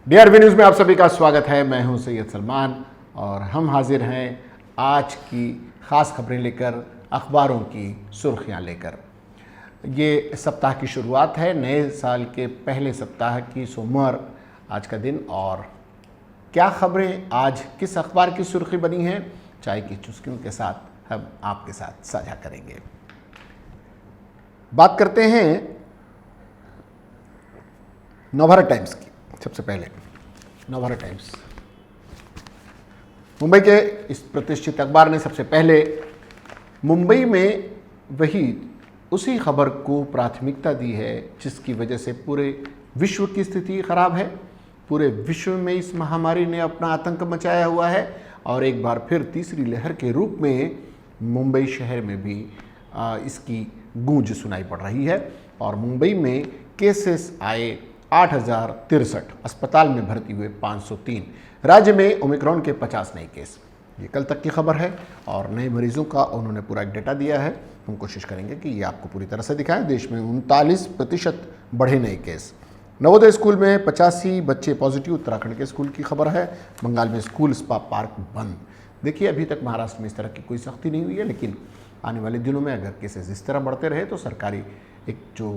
D R V news में आप सभी का स्वागत है। मैं हूं सैयद सलमान और हम हाजिर हैं आज की ख़ास खबरें लेकर, अखबारों की सुर्खियां लेकर। ये सप्ताह की शुरुआत है, नए साल के पहले सप्ताह की सोमवार आज का दिन। और क्या खबरें आज किस अखबार की सुर्खी बनी हैं, चाय की चुस्कियों के साथ हम आपके साथ साझा करेंगे। बात करते हैं नवभारत टाइम्स की। सबसे पहले नवभारत टाइम्स, मुंबई के इस प्रतिष्ठित अखबार ने सबसे पहले मुंबई में उसी खबर को प्राथमिकता दी है जिसकी वजह से पूरे विश्व की स्थिति खराब है। पूरे विश्व में इस महामारी ने अपना आतंक मचाया हुआ है और एक बार फिर तीसरी लहर के रूप में मुंबई शहर में भी इसकी गूंज सुनाई पड़ रही है। और मुंबई में केसेस आए 8,063, अस्पताल में भर्ती हुए 503, राज्य में ओमिक्रॉन के 50 नए केस। ये कल तक की खबर है और नए मरीजों का उन्होंने पूरा एक डेटा दिया है। हम कोशिश करेंगे कि ये आपको पूरी तरह से दिखाएं। देश में 39% बढ़े नए केस। नवोदय स्कूल में 85 बच्चे पॉजिटिव, उत्तराखंड के स्कूल की खबर है। बंगाल में स्कूल स्पा पार्क बंद। देखिए, अभी तक महाराष्ट्र में इस तरह की कोई सख्ती नहीं हुई है, लेकिन आने वाले दिनों में अगर केसेस इस तरह बढ़ते रहे तो सरकारी एक जो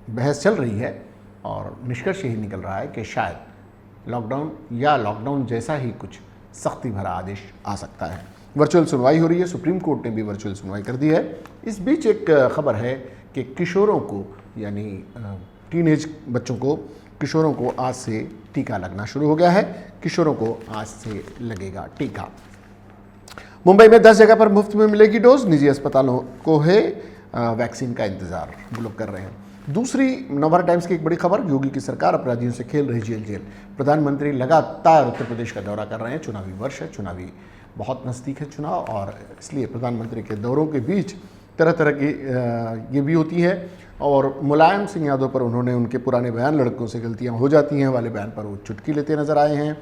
बहस चल रही है और निष्कर्ष यही निकल रहा है कि शायद लॉकडाउन या लॉकडाउन जैसा ही कुछ सख्ती भरा आदेश आ सकता है। वर्चुअल सुनवाई हो रही है, सुप्रीम कोर्ट ने भी वर्चुअल सुनवाई कर दी है। इस बीच एक खबर है कि किशोरों को, यानी टीनेज बच्चों को, किशोरों को आज से टीका लगना शुरू हो गया है। किशोरों को आज से लगेगा टीका। मुंबई में 10 जगह पर मुफ्त में मिलेगी डोज। निजी अस्पतालों को है वैक्सीन का इंतजार, वो लोग कर रहे हैं। दूसरी नवभारत टाइम्स की एक बड़ी खबर, योगी की सरकार अपराधियों से खेल रही जेल। प्रधानमंत्री लगातार उत्तर प्रदेश का दौरा कर रहे हैं। चुनावी वर्ष है, चुनावी बहुत नज़दीक है चुनाव, और इसलिए प्रधानमंत्री के दौरों के बीच तरह तरह की ये भी होती है। और मुलायम सिंह यादव पर उन्होंने उनके पुराने बयान, लड़कों से गलतियाँ हो जाती हैं वाले बयान पर वो चुटकी लेते नजर आए हैं।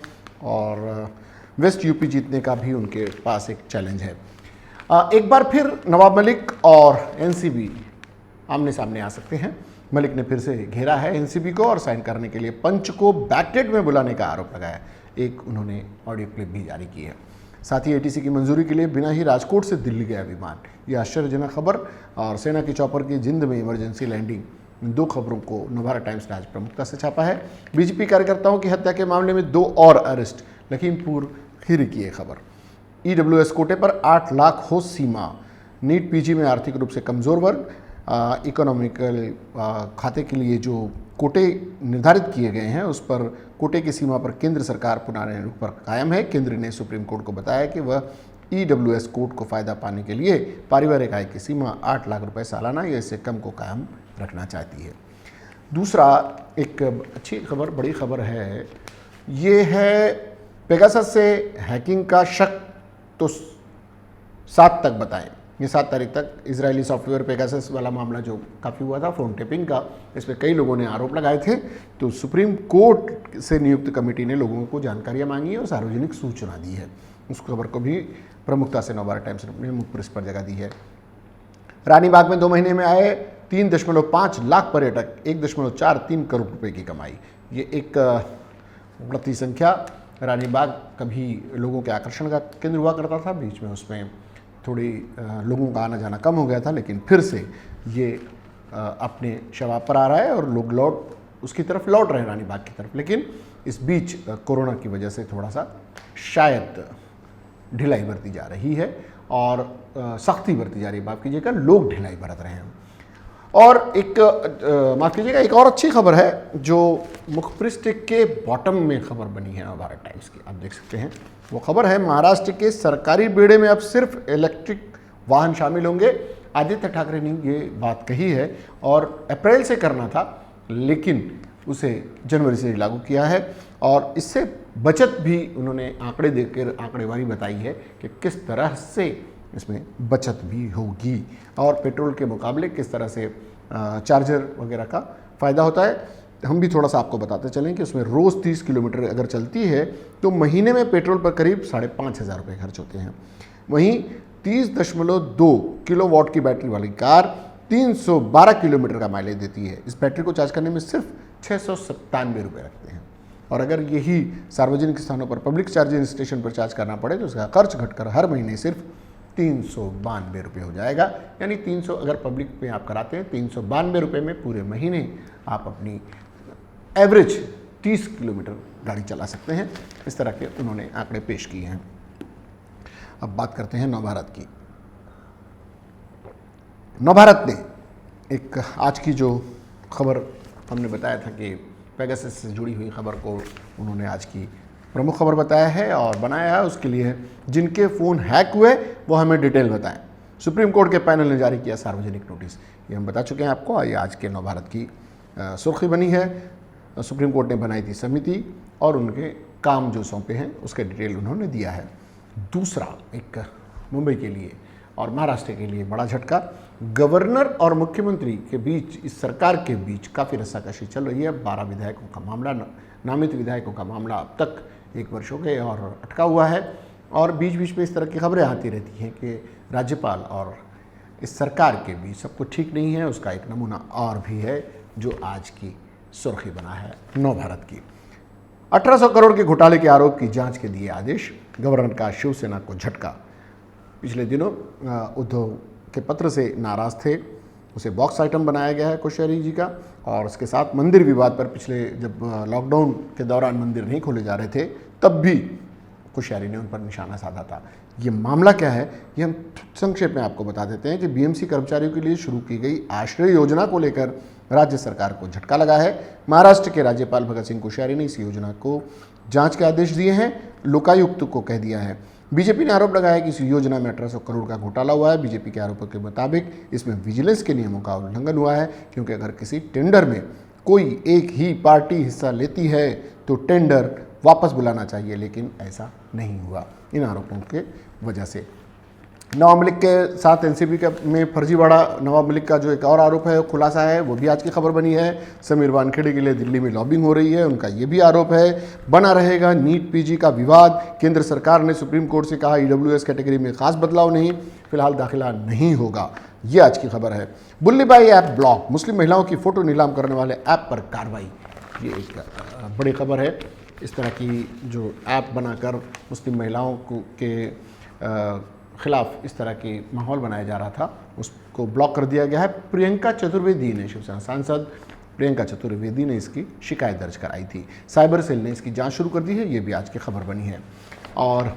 और वेस्ट यूपी जीतने का भी उनके पास एक चैलेंज है। एक बार फिर नवाब मलिक और एनसीबी आमने सामने आ सकते हैं। मलिक ने फिर से घेरा है एनसीबी को और साइन करने के लिए पंच को बैकडेट में बुलाने का आरोप लगाया। एक उन्होंने ऑडियो क्लिप भी जारी की है। साथ ही एटीसी की मंजूरी के लिए बिना ही राजकोट से दिल्ली गया विमान। यह आश्चर्यजनक खबर। और सेना के चॉपर की जिंद में इमरजेंसी लैंडिंग, इन दो खबरों को नवभारत टाइम्स ने आज प्रमुखता से छापा है। बीजेपी कार्यकर्ताओं की हत्या के मामले में 2 और अरेस्ट, लखीमपुर खीरी की एक खबर। ईडब्ल्यूएस कोटे पर 8 लाख हो सीमा। नीट पीजी में आर्थिक रूप से कमज़ोर वर्ग, इकोनॉमिकल खाते के लिए जो कोटे निर्धारित किए गए हैं उस पर कोटे की सीमा पर केंद्र सरकार पुराने रूप पर कायम है। केंद्र ने सुप्रीम कोर्ट को बताया कि वह ईडब्ल्यूएस कोट को फ़ायदा पाने के लिए पारिवारिक आय की सीमा 8 लाख रुपए सालाना या इससे कम को कायम रखना चाहती है। दूसरा एक अच्छी खबर, बड़ी खबर है, ये है पेगासस से हैकिंग का शक तो 7 तक बताएं। ये 7 तारीख तक इजरायली सॉफ्टवेयर पेगासस वाला मामला जो काफ़ी हुआ था, फ़ोन टेपिंग का, इस पर कई लोगों ने आरोप लगाए थे। तो सुप्रीम कोर्ट से नियुक्त कमेटी ने लोगों को जानकारियां मांगी और सार्वजनिक सूचना दी है। उस खबर को भी प्रमुखता से नवभारत टाइम्स ने मुख्य पृष्ठ पर जगह दी है। रानीबाग में 2 महीने में आए 3.5 लाख पर्यटक, 1.43 करोड़ रुपये की कमाई। ये एक बढ़ती संख्या। रानीबाग कभी लोगों के आकर्षण का केंद्र हुआ करता था, बीच में उसमें थोड़ी लोगों का आना जाना कम हो गया था, लेकिन फिर से ये अपने शबाब पर आ रहा है और लोग उसकी तरफ लौट रहे हैं, रानीबाग की तरफ। लेकिन इस बीच कोरोना की वजह से थोड़ा सा शायद ढिलाई बरती जा रही है और सख्ती बरती जा रही है, माफ़ कीजिएगा, लोग ढिलाई बरत रहे हैं। और एक माफ़ कीजिएगा, एक और अच्छी खबर है जो मुख्य पृष्ठ के बॉटम में खबर बनी है नवभारत टाइम्स की, आप देख सकते हैं। वो खबर है, महाराष्ट्र के सरकारी बेड़े में अब सिर्फ इलेक्ट्रिक वाहन शामिल होंगे। आदित्य ठाकरे ने ये बात कही है और अप्रैल से करना था, लेकिन उसे जनवरी से लागू किया है। और इससे बचत भी उन्होंने आंकड़े देकर आंकड़ेवारी बताई है कि किस तरह से इसमें बचत भी होगी और पेट्रोल के मुकाबले किस तरह से चार्जर वगैरह का फ़ायदा होता है। हम भी थोड़ा सा आपको बताते चलें कि उसमें रोज़ 30 किलोमीटर अगर चलती है तो महीने में पेट्रोल पर करीब 5,500 रुपये खर्च होते हैं। वहीं 30.2 किलोवाट की बैटरी वाली कार 312 किलोमीटर का माइलेज देती है। इस बैटरी को चार्ज करने में सिर्फ 697 रुपये लगते हैं। और अगर यही सार्वजनिक स्थानों पर पब्लिक चार्जिंग स्टेशन पर चार्ज करना पड़े तो उसका खर्च घटकर हर महीने सिर्फ 392 रुपये हो जाएगा। यानी 300 अगर पब्लिक में आप कराते हैं 392 रुपये में पूरे महीने आप अपनी एवरेज 30 किलोमीटर गाड़ी चला सकते हैं। इस तरह के उन्होंने आंकड़े पेश किए हैं। अब बात करते हैं नवभारत की। नवभारत ने एक आज की जो खबर हमने बताया था कि पेगासस से जुड़ी हुई खबर को उन्होंने आज की प्रमुख खबर बताया है और बनाया है उसके लिए जिनके फ़ोन हैक हुए वो हमें डिटेल बताएं। सुप्रीम कोर्ट के पैनल ने जारी किया सार्वजनिक नोटिस, ये हम बता चुके हैं आपको। ये आज के नवभारत की सुर्खी बनी है। सुप्रीम कोर्ट ने बनाई थी समिति और उनके काम जो सौंपे हैं उसका डिटेल उन्होंने दिया है। दूसरा एक मुंबई के लिए और महाराष्ट्र के लिए बड़ा झटका। गवर्नर और मुख्यमंत्री के बीच, इस सरकार के बीच काफ़ी रस्साकशी चल रही है। 12 विधायकों का मामला, नामित विधायकों का मामला अब तक 1 वर्ष हो गए और अटका हुआ है। और बीच बीच में इस तरह की खबरें आती रहती हैं कि राज्यपाल और इस सरकार के बीच सब कुछ ठीक नहीं है। उसका एक नमूना और भी है जो आज की सुर्खी बना है नवभारत की। 1800 करोड़ के घोटाले के आरोप की जांच के दिए आदेश। गवर्नर का शिवसेना को झटका। पिछले दिनों उद्धव के पत्र से नाराज थे, उसे बॉक्स आइटम बनाया गया है कोश्यारी जी का। और उसके साथ मंदिर विवाद पर पिछले जब लॉकडाउन के दौरान मंदिर नहीं खोले जा रहे थे तब भी कोश्यारी ने उन पर निशाना साधा था। ये मामला क्या है ये हम संक्षेप में आपको बता देते हैं कि बीएमसी कर्मचारियों के लिए शुरू की गई आश्रय योजना को लेकर राज्य सरकार को झटका लगा है। महाराष्ट्र के राज्यपाल भगत सिंह कोश्यारी ने इस योजना को जांच के आदेश दिए हैं, लोकायुक्त को कह दिया है। बीजेपी ने आरोप लगाया कि इस योजना में 1800 करोड़ का घोटाला हुआ है। बीजेपी के आरोपों के मुताबिक इसमें विजिलेंस के नियमों का उल्लंघन हुआ है, क्योंकि अगर किसी टेंडर में कोई एक ही पार्टी हिस्सा लेती है तो टेंडर वापस बुलाना चाहिए, लेकिन ऐसा नहीं हुआ इन आरोपों के वजह से। नवाब मलिक के साथ एनसीपी में फर्जीवाड़ा, नवाब मलिक का जो एक और आरोप है खुलासा है, वो भी आज की खबर बनी है। समीर वानखेड़े के लिए दिल्ली में लॉबिंग हो रही है, उनका ये भी आरोप है। बना रहेगा नीट पीजी का विवाद। केंद्र सरकार ने सुप्रीम कोर्ट से कहा ईडब्ल्यूएस कैटेगरी में खास बदलाव नहीं, फिलहाल दाखिला नहीं होगा। ये आज की खबर है। बुल्लीबाई ऐप ब्लॉक, मुस्लिम महिलाओं की फ़ोटो नीलाम करने वाले ऐप पर कार्रवाई। ये एक बड़ी खबर है। इस तरह की जो ऐप बनाकर मुस्लिम महिलाओं के खिलाफ इस तरह की माहौल बनाया जा रहा था, उसको ब्लॉक कर दिया गया है। प्रियंका चतुर्वेदी ने, शिवसेना सांसद प्रियंका चतुर्वेदी ने इसकी शिकायत दर्ज कराई थी। साइबर सेल ने इसकी जांच शुरू कर दी है, ये भी आज की खबर बनी है। और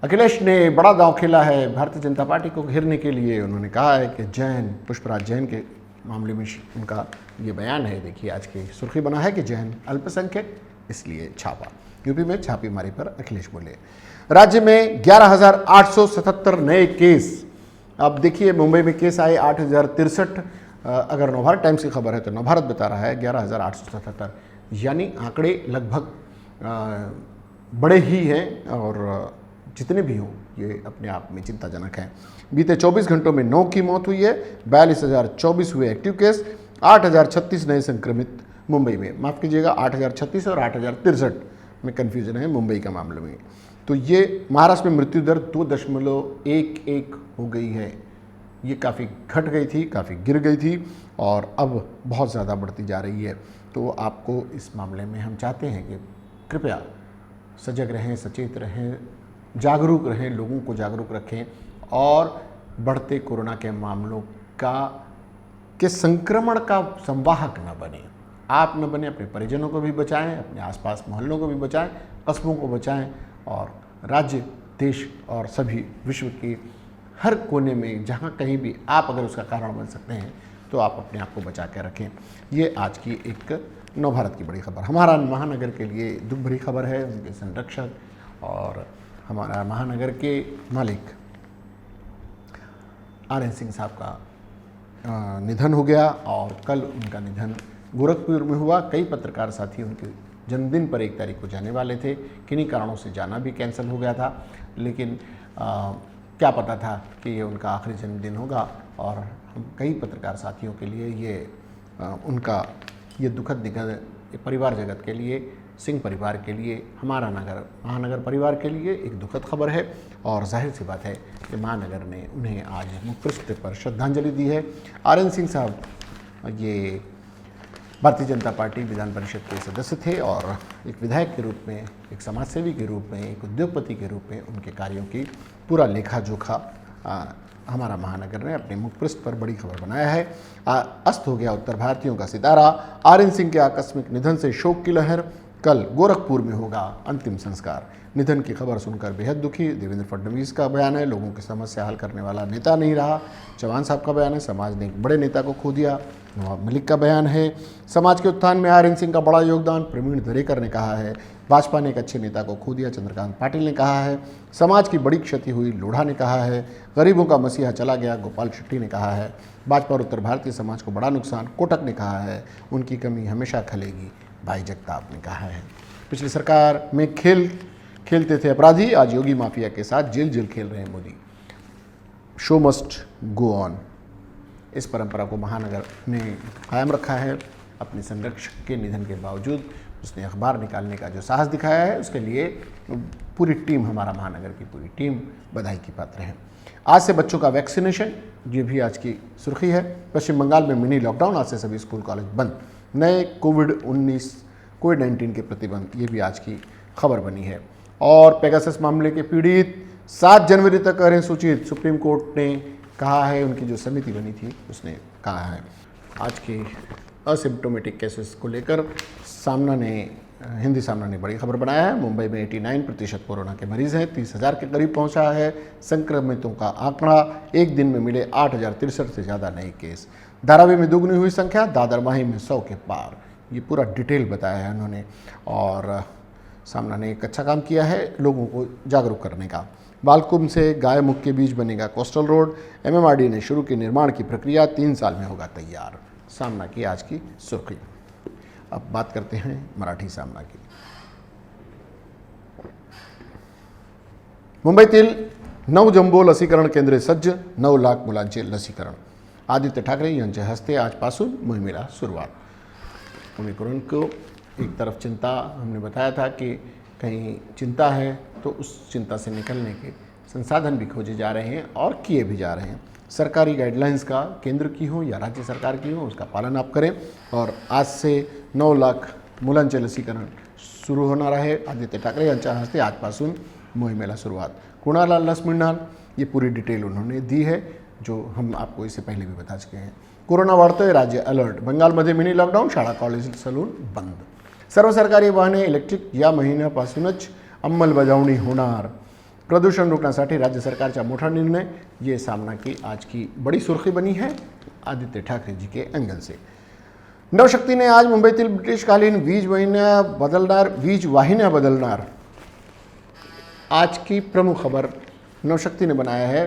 अखिलेश ने बड़ा दांव खेला है भारतीय जनता पार्टी को घेरने के लिए। उन्होंने कहा है कि जैन, पुष्पराज जैन के मामले में उनका ये बयान है। देखिए आज की सुर्खी बना है कि जैन अल्पसंख्यक, इसलिए छापा। यूपी में छापेमारी पर अखिलेश बोले। राज्य में 11,877 नए केस। अब देखिए मुंबई में केस आए 8,063। अगर नवभारत टाइम्स की खबर है तो नवभारत बता रहा है 11,877, यानी आंकड़े लगभग बड़े ही हैं और जितने भी हों ये अपने आप में चिंताजनक हैं। बीते 24 घंटों में 9 की मौत हुई है। 42,024 हुए एक्टिव केस। 8,036 नए संक्रमित मुंबई में। माफ़ कीजिएगा, 8,036 और 8,063 में कन्फ्यूजन है मुंबई का मामले में। तो ये महाराष्ट्र में मृत्यु दर 2.11 हो गई है। ये काफ़ी घट गई थी, काफ़ी गिर गई थी और अब बहुत ज़्यादा बढ़ती जा रही है। तो आपको इस मामले में हम चाहते हैं कि कृपया सजग रहें, सचेत रहें, जागरूक रहें, लोगों को जागरूक रखें और बढ़ते कोरोना के मामलों के संक्रमण का संवाहक न बने। आप न बने, अपने परिजनों को भी बचाएं, अपने आसपास मोहल्लों को भी बचाएं, कस्बों को बचाएं और राज्य, देश और सभी विश्व के हर कोने में जहाँ कहीं भी आप अगर उसका कारण बन सकते हैं तो आप अपने आप को बचा के रखें। ये आज की एक नवभारत की बड़ी खबर। हमारा महानगर के लिए दुख भरी खबर है। उनके संरक्षक और हमारा महानगर के मालिक RN सिंह साहब का निधन हो गया और कल उनका निधन गोरखपुर में हुआ। कई पत्रकार साथी उनके जन्मदिन पर 1 तारीख को जाने वाले थे, किन्हीं कारणों से जाना भी कैंसिल हो गया था, लेकिन क्या पता था कि ये उनका आखिरी जन्मदिन होगा और हम कई पत्रकार साथियों के लिए ये उनका ये दुखद निधन परिवार जगत के लिए, सिंह परिवार के लिए, हमारा नगर महानगर परिवार के लिए एक दुखद खबर है। और जाहिर सी बात है कि महानगर ने उन्हें आज मुखपृष्ठ पर श्रद्धांजलि दी है। RN सिंह साहब ये भारतीय जनता पार्टी विधान परिषद के सदस्य थे और एक विधायक के रूप में, एक समाजसेवी के रूप में, एक उद्योगपति के रूप में उनके कार्यों की पूरा लेखा जोखा हमारा महानगर ने अपने मुखपृष्ठ पर बड़ी खबर बनाया है। अस्त हो गया उत्तर भारतीयों का सितारा, आरएन सिंह के आकस्मिक निधन से शोक की लहर, कल गोरखपुर में होगा अंतिम संस्कार। निधन की खबर सुनकर बेहद दुखी। देवेंद्र फडणवीस का बयान है, लोगों की समस्या हल करने वाला नेता नहीं रहा। चौहान साहब का बयान है, समाज ने एक बड़े नेता को खो दिया। नवाब मलिक का बयान है, समाज के उत्थान में आरएन सिंह का बड़ा योगदान। प्रवीण दरेकर ने कहा है, भाजपा ने एक अच्छे नेता को खो दिया। चंद्रकांत पाटिल ने कहा है, समाज की बड़ी क्षति हुई। लोढ़ा ने कहा है, गरीबों का मसीहा चला गया। गोपाल शेट्टी ने कहा है, भाजपा और उत्तर भारतीय समाज को बड़ा नुकसान। कोटक ने कहा है, उनकी कमी हमेशा खलेगी। भाई जगताप ने कहा है, पिछली सरकार में खेलते थे अपराधी, आज योगी माफिया के साथ जेल खेल रहे हैं Modi. Show must go on. इस परंपरा को महानगर ने कायम रखा है। अपने संरक्षक के निधन के बावजूद उसने अखबार निकालने का जो साहस दिखाया है, उसके लिए पूरी टीम, हमारा महानगर की पूरी टीम बधाई की पात्र है। आज से बच्चों का वैक्सीनेशन, ये भी आज की सुर्खी है। पश्चिम बंगाल में मिनी लॉकडाउन, आज से सभी स्कूल कॉलेज बंद। नए कोविड-19 के प्रतिबंध, ये भी आज की खबर बनी है। और पेगासस मामले के पीड़ित 7 जनवरी तक करें सूचित, सुप्रीम कोर्ट ने कहा है। उनकी जो समिति बनी थी उसने कहा है। आज के असिम्प्टोमेटिक केसेस को लेकर हिंदी सामना ने बड़ी खबर बनाया है। मुंबई में 89% कोरोना के मरीज हैं, 30,000 के करीब पहुंचा है संक्रमितों का आंकड़ा। एक दिन में मिले 8,063 से ज़्यादा नए केस। धारावी में दुगनी हुई संख्या, दादर माही में 100 के पार। ये पूरा डिटेल बताया है उन्होंने और सामना ने एक अच्छा काम किया है लोगों को जागरूक करने का। बालकुंभ से गाय मुख के बीच बनेगा कोस्टल रोड। एमएमआरडी ने शुरू की निर्माण की प्रक्रिया, 3 साल में होगा तैयार। सामना की आज की सुर्खी। अब बात करते हैं मराठी सामना की। मुंबईतील 9 जम्बो लसीकरण केंद्रे सज्ज, 9 लाख मुलांचे लसीकरण। आदित्य ठाकरे यांच्या हस्ते आजपासून मोहिमेला सुरुवात। ओमिक्रॉन को एक तरफ चिंता, हमने बताया था कि कहीं चिंता है तो उस चिंता से निकलने के संसाधन भी खोजे जा रहे हैं और किए भी जा रहे हैं। सरकारी गाइडलाइंस का केंद्र की हो या राज्य सरकार की हो, उसका पालन आप करें। और आज से 9 लाख मुलांचे लसीकरण सुरू होणार आहे। आदित्य ठाकरे यांच्या हस्ते आजपासून मोहिमेला सुरुवात। कुणाला लस मिळणार, ये पूरी डिटेल उन्होंने दी है, जो हम आपको इससे पहले भी बता चुके हैं। कोरोना वाढतोय, राज्य अलर्ट। बंगालमध्ये मिनी लॉकडाऊन, शाळा कॉलेज सलून बंद। सर्व सरकारी वाहने इलेक्ट्रिक, या महिन्यापासूनच अंमलबजावणी होणार। प्रदूषण रोकण्यासाठी राज्य सरकारचा मोठा निर्णय, ये सामना की आज की बड़ी सुर्खी बनी है आदित्य ठाकरे जी के एंगल से। नवशक्ति ने आज मुंबईतील ब्रिटिशकालीन वीज वाहिन्या बदलणार। आज की प्रमुख खबर नवशक्ति ने बनाया है,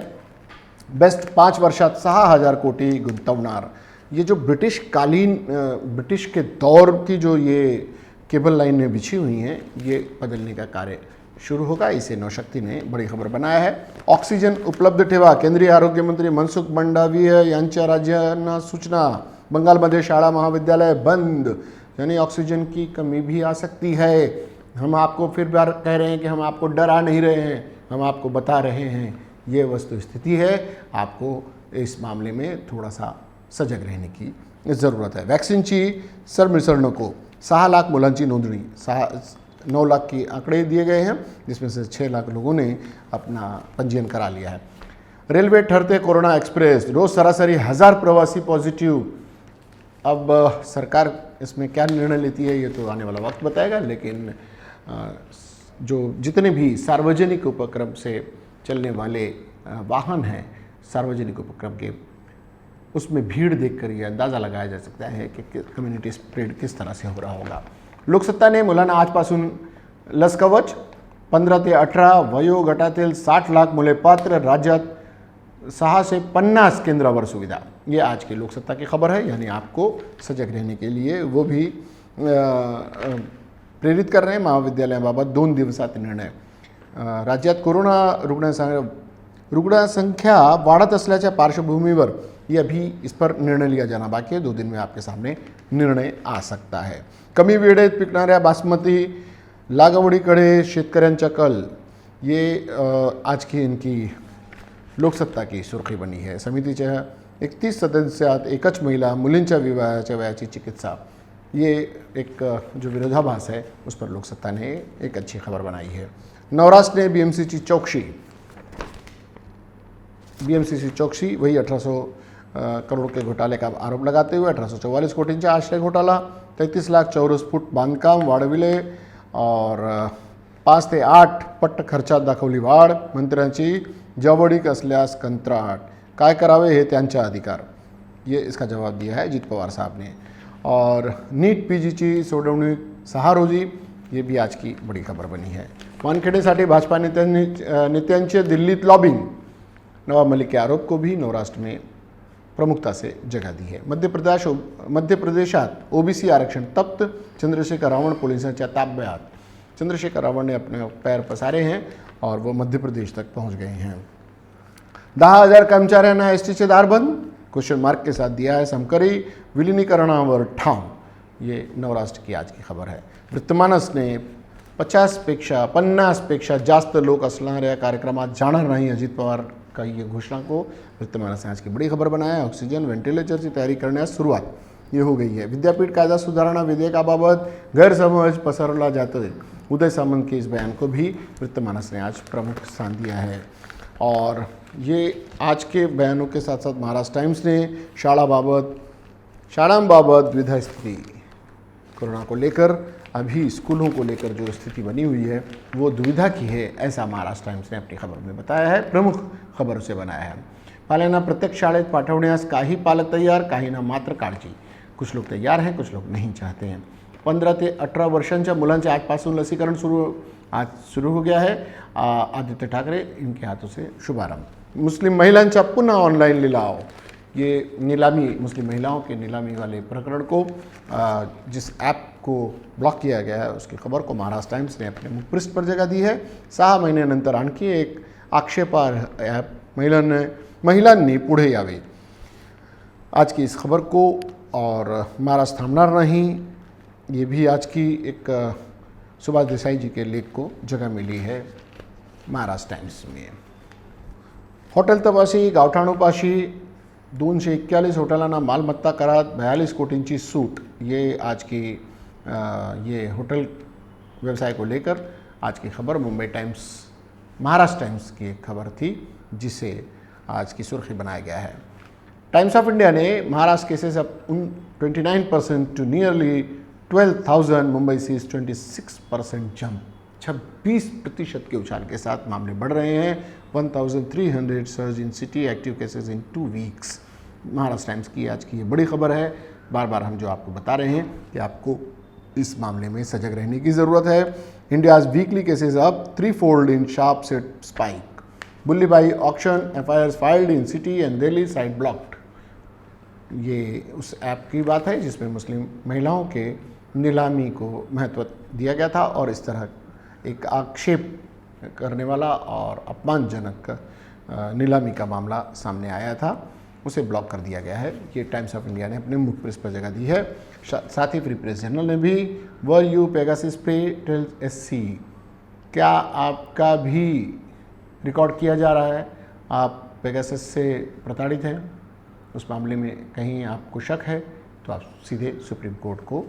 बेस्ट 5 वर्षात 6,000 कोटी गुंतवणार। ये जो ब्रिटिश के दौर की जो ये केबल लाइनें बिछी हुई हैं, ये बदलने का कार्य शुरू होगा। इसे नवशक्ति ने बड़ी खबर बनाया है। ऑक्सिजन उपलब्ध ठेवा, केंद्रीय आरोग्य मंत्री मनसुख मंडाविय यांच्या राज्यांना सूचना। बंगालमध्ये शाळा महाविद्यालय बंद, यानी ऑक्सीजन की कमी भी आ सकती है। हम आपको फिर बार कह रहे हैं कि हम आपको डरा नहीं रहे हैं, हम आपको बता रहे हैं ये वस्तु स्थिति है। आपको इस मामले में थोड़ा सा सजग रहने की ज़रूरत है। वॅक्सिनची सरमिसळ नको, 6 लाख मुलांची नोंदणी, 9 लाख की आंकड़े दिए गए हैं, जिसमें से 6 लाख लोगों ने अपना पंजीयन करा लिया है। रेलवे ठहरते कोरोना एक्सप्रेस, रोज़ सरासरी 1000 प्रवासी पॉजिटिव। अब सरकार इसमें क्या निर्णय लेती है ये तो आने वाला वक्त बताएगा, लेकिन जो जितने भी सार्वजनिक उपक्रम से चलने वाले वाहन हैं, सार्वजनिक उपक्रम के, उसमें भीड़ देखकर ये अंदाज़ा लगाया जा सकता है कि कम्युनिटी स्प्रेड किस तरह से हो रहा होगा। लोकसत्ता ने मुलांना आजपासून लस कवच, 15 ते 18 वयोगटातील 60 लाख मुले पात्र, राज्यात 6 से 50 केंद्रावर सुविधा। ये आज की लोकसत्ता की खबर है, यानी आपको सजग रहने के लिए वो भी प्रेरित कर रहे हैं। महाविद्यालयाबाबत 2 दिवसात निर्णय। राज्यात कोरोना रुग्णसंख्या वाढत असल्याच्या पार्श्वभूमीवर ये अभी इस पर निर्णय लिया जाना बाकी है। 2 दिन में आपके सामने निर्णय आ सकता है। कमी वेळेत पिकणाऱ्या बासमती लागवडीकडे शेतकऱ्यांचा कल, ये आज की इनकी लोकसत्ता की सुर्खी बनी है। समितीच्या 31 सदस्यात एकच महिला, मुलींच्या विवाहाच्या वयाची चिकित्सा। ये एक जो विरोधाभास है उस पर लोक सत्ता ने एक अच्छी खबर बनाई है। नवराष्ट्र ने बीएमसीसी चौकसी वही 1800 करोड़ के घोटाले का आरोप लगाते हुए 1844 कोटींचा आश्रय घोटाला, 33 लाख चौरस फूट बांधकाम वाढविले और 5 ते 8 पट खर्चात दाखवली वाढ, मंत्र्यांची जवळीक असल्यास कंत्राट, काय करावे हे त्यांचा अधिकार, ये इसका जवाब दिया है अजित पवार साहब ने। और नीट पीजीची सोडवणूक 6 रोजी, ये भी आज की बड़ी खबर बनी है। वानखेडेसाठी भाजपा नेत्यांचे दिल्लीत लॉबिंग, नवाब मलिक के आरोप को भी नवराष्ट्र में प्रमुखता से जगह दी है। मध्य प्रदेशात ओबीसी आरक्षण तप्त, चंद्रशेखर रावण पोलिसांच्या ताब्यात। चंद्रशेखर रावण ने अपने पैर पसारे हैं और वो मध्य प्रदेश तक पहुंच गए हैं। 10,000 कर्मचाऱ्यांना एसटीचे दार बंद, क्वेश्चन मार्क के साथ दिया है समकरी, विलिनीकरणावर ठाम, ये नवराष्ट्र की आज की खबर है। वृत्तमानस ने 50पेक्षा जास्त लोक असणाऱ्या कार्यक्रमात जाणार नाही अजित पवार का ये घोषणा को वृत्तमानस ने आज की बड़ी खबर बनाया है। ऑक्सिजन व्हेंटिलेटरची तयारी करण्यास सुरुवात ये हो गई है। विद्यापीठ कायदा सुधारणा विधेयकाबाबत गैरसमझ पसरला जातोय, उदय सामंत के इस बयान को भी वृत्तमानस ने आज प्रमुख स्थान दिया है। और ये आज के बयानों के साथ साथ महाराष्ट्र टाइम्स ने शाळांबाबत द्विधा स्थिति, कोरोना को लेकर अभी स्कूलों को लेकर जो स्थिति बनी हुई है वो दुविधा की है, ऐसा महाराष्ट्र टाइम्स ने अपनी खबर में बताया है, प्रमुख खबर उसे बनाया है। पाल्यांना प्रत्येक शाळेत पाठवण्यास काही पालक तैयार, काहींना मात्र काळजी, कुछ लोग तैयार हैं, कुछ लोग नहीं चाहते हैं। 15 ते 18 वर्षांच्या मुलांचे आजपासून लसीकरण शुरू हो गया है। आदित्य ठाकरे इनके हाथों से शुभारंभ। मुस्लिम महिलांचा पुनः ऑनलाइन लिलाव, ये नीलामी, मुस्लिम महिलाओं के नीलामी वाले प्रकरण को जिस ऐप को ब्लॉक किया गया है उसकी खबर को महाराष्ट्र टाइम्स ने अपने मुखपृष्ठ पर जगह दी है। 6 महिन्यानंतर आणखी एक आक्षेपार्ह ऐप महिलांनी पुढे यावे, आज की इस खबर को। और महाराष्ट्र थांबणार नहीं, ये भी आज की एक सुभाष देसाई जी के लेख को जगह मिली है महाराष्ट्र टाइम्स में। हॉटेल तपासी, गावठाण उपाशी, 241 हॉटेलांना मालमत्ता करात 42 कोटींची सूट, ये आज की ये होटल व्यवसाय को लेकर आज की खबर मुंबई टाइम्स, महाराष्ट्र टाइम्स की एक खबर थी जिसे आज की सुर्खी बनाया गया है। टाइम्स ऑफ इंडिया ने Maharashtra cases up 29% to nearly 12,000, Mumbai sees 26% jump, 26% के उछाल के साथ मामले बढ़ रहे हैं। 1,300 surge in city, active cases in 2 weeks. Maharashtra times की आज की ये बड़ी खबर है। बार बार हम जो आपको बता रहे हैं कि आपको इस मामले में सजग रहने की ज़रूरत है। India's weekly cases up 3-fold in sharp set spike, Bulli Bai auction, FIR filed in city and Delhi, site blocked. ये उस ऐप की बात है जिसमें मुस्लिम महिलाओं के नीलामी को महत्व दिया गया था और इस तरह एक आक्षेप करने वाला और अपमानजनक नीलामी का मामला सामने आया था, उसे ब्लॉक कर दिया गया है। ये टाइम्स ऑफ इंडिया ने अपने मुखपृष्ठ पर जगह दी है। साथ ही फ्री प्रेस जर्नल ने भी वर यू पेगासस पे टेल एससी, क्या आपका भी रिकॉर्ड किया जा रहा है, आप पेगासस से प्रताड़ित हैं, उस मामले में कहीं आपको शक है तो आप सीधे सुप्रीम कोर्ट को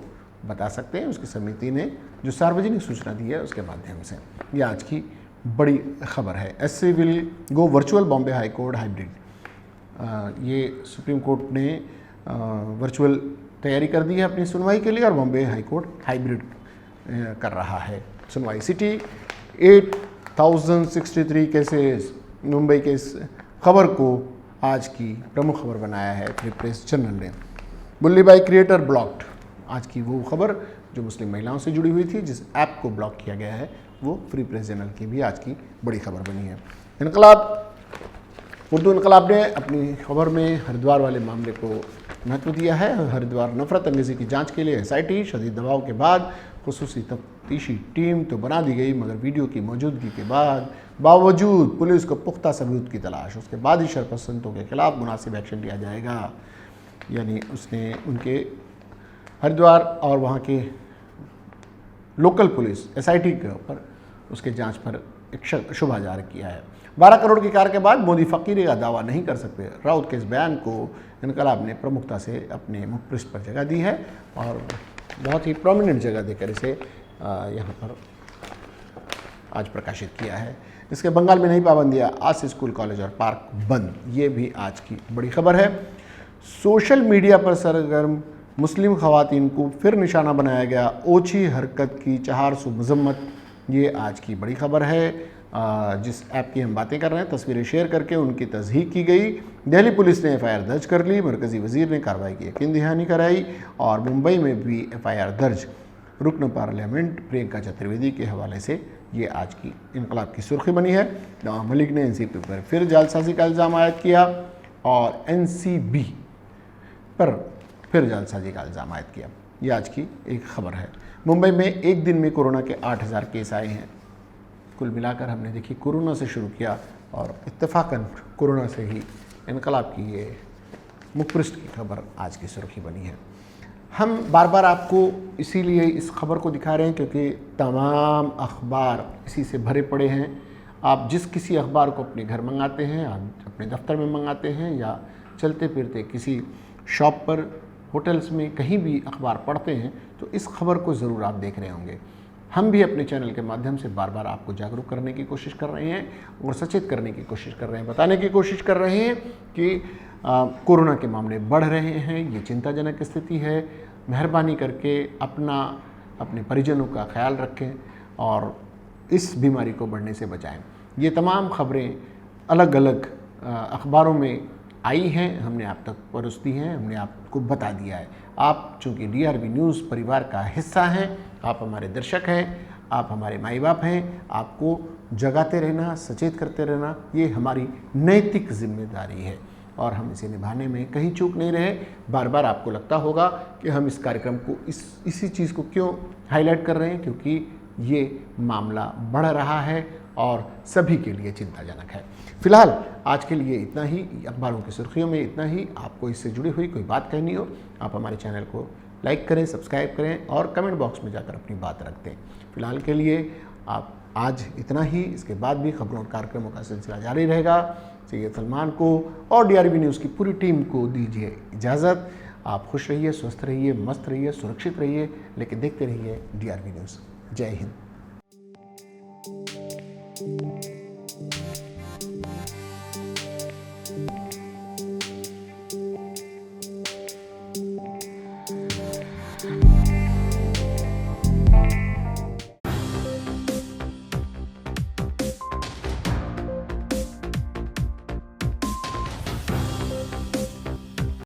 बता सकते हैं। उसकी समिति ने जो सार्वजनिक सूचना दी है उसके माध्यम से ये आज की बड़ी खबर है। SC will go virtual, Bombay high court hybrid, ये सुप्रीम कोर्ट ने वर्चुअल तैयारी कर दी है अपनी सुनवाई के लिए और बॉम्बे हाई कोर्ट हाइब्रिड कर रहा है सुनवाई। सिटी 8,063 केसेस, मुंबई के इस खबर को आज की प्रमुख खबर बनाया है फ्री प्रेस जर्नल ने। बुल्लीबाई क्रिएटर ब्लॉक्ड, आज की वो खबर जो मुस्लिम महिलाओं से जुड़ी हुई थी, जिस ऐप को ब्लॉक किया गया है, वो फ्री प्रेस जर्नल की भी आज की बड़ी खबर बनी है। इनकलाब, उर्दू इनकलाब ने अपनी खबर में हरिद्वार वाले मामले को महत्व दिया है। हरिद्वार नफरत अंगेजी की जांच के लिए एसआईटी, शदीद दबाव के बाद खुसूसी तफ्तीशी टीम तो बना दी गई, मगर वीडियो की मौजूदगी के बावजूद पुलिस को पुख्ता सबूत की तलाश, उसके बाद ही शरपसंतों के खिलाफ मुनासिब एक्शन लिया जाएगा। यानी उसने उनके हरिद्वार और वहाँ के लोकल पुलिस एसआईटी के ऊपर उसके जांच पर एक शुभ जाहिर किया है। 12 करोड़ की कार के बाद मोदी फकीरी का दावा नहीं कर सकते, राउत के इस बयान को इनकलाब ने प्रमुखता से अपने मुखपृष्ठ पर जगह दी है और बहुत ही प्रोमिनेंट जगह देकर इसे यहाँ पर आज प्रकाशित किया है। इसके बंगाल में नई पाबंदियाँ, आज से स्कूल, कॉलेज और पार्क बंद, ये भी आज की बड़ी खबर है। सोशल मीडिया पर सरगर्म मुस्लिम खवातीन को फिर निशाना बनाया गया, ओछी हरकत की 400 मजम्मत, ये आज की बड़ी खबर है। जिस ऐप की हम बातें कर रहे हैं, तस्वीरें शेयर करके उनकी तस्दीक की गई। दिल्ली पुलिस ने एफआईआर दर्ज कर ली, मरकज़ी वज़ीर ने कार्रवाई की यकीन दहानी कराई और मुंबई में भी एफआईआर दर्ज। रुकन पार्लियामेंट प्रियंका चतुर्वेदी के हवाले से ये आज की इनकलाब की सुर्खी बनी है। नवाब मलिक ने एनसीपी पर फिर जालसाजी का इल्ज़ाम आयद किया और एनसीबी पर फिर जालसाजी का इल्ज़ाम आयद किया। ये आज की एक खबर है। मुंबई में एक दिन में कोरोना के 8000 केस आए हैं। कुल मिलाकर हमने देखी कोरोना से शुरू किया और इत्तेफाकन कोरोना से ही इनकलाब की ये मुखपृष्ठ की खबर आज की सुर्खी बनी है। हम बार बार आपको इसीलिए इस खबर को दिखा रहे हैं क्योंकि तमाम अखबार इसी से भरे पड़े हैं। आप जिस किसी अखबार को अपने घर मंगाते हैं, आप अपने दफ्तर में मंगाते हैं या चलते फिरते किसी शॉप पर, होटल्स में, कहीं भी अखबार पढ़ते हैं तो इस खबर को ज़रूर आप देख रहे होंगे। हम भी अपने चैनल के माध्यम से बार बार आपको जागरूक करने की कोशिश कर रहे हैं और सचेत करने की कोशिश कर रहे हैं, बताने की कोशिश कर रहे हैं कि कोरोना के मामले बढ़ रहे हैं, ये चिंताजनक स्थिति है। मेहरबानी करके अपने परिजनों का ख्याल रखें और इस बीमारी को बढ़ने से बचाएं। ये तमाम खबरें अलग अलग अखबारों में आई हैं, हमने आप तक परोस दी हैं, हमने आपको बता दिया है। आप चूँकि DRV न्यूज़ परिवार का हिस्सा हैं, आप हमारे दर्शक हैं, आप हमारे माई बाप हैं, आपको जगाते रहना, सचेत करते रहना, ये हमारी नैतिक जिम्मेदारी है और हम इसे निभाने में कहीं चूक नहीं रहे। बार बार आपको लगता होगा कि हम इस कार्यक्रम को इसी चीज़ को क्यों हाईलाइट कर रहे हैं, क्योंकि ये मामला बढ़ रहा है और सभी के लिए चिंताजनक है। फिलहाल आज के लिए इतना ही, अखबारों की सुर्खियों में इतना ही। आपको इससे जुड़ी हुई कोई बात कहनी हो, आप हमारे चैनल को लाइक करें, सब्सक्राइब करें और कमेंट बॉक्स में जाकर अपनी बात रख दें। फिलहाल के लिए आप आज इतना ही। इसके बाद भी खबरों और कार्यक्रमों का सिलसिला जारी रहेगा। सैयद सलमान को और DRV न्यूज़ की पूरी टीम को दीजिए इजाज़त। आप खुश रहिए, स्वस्थ रहिए, मस्त रहिए, सुरक्षित रहिए, लेकिन देखते रहिए DRV न्यूज़। जय हिंद।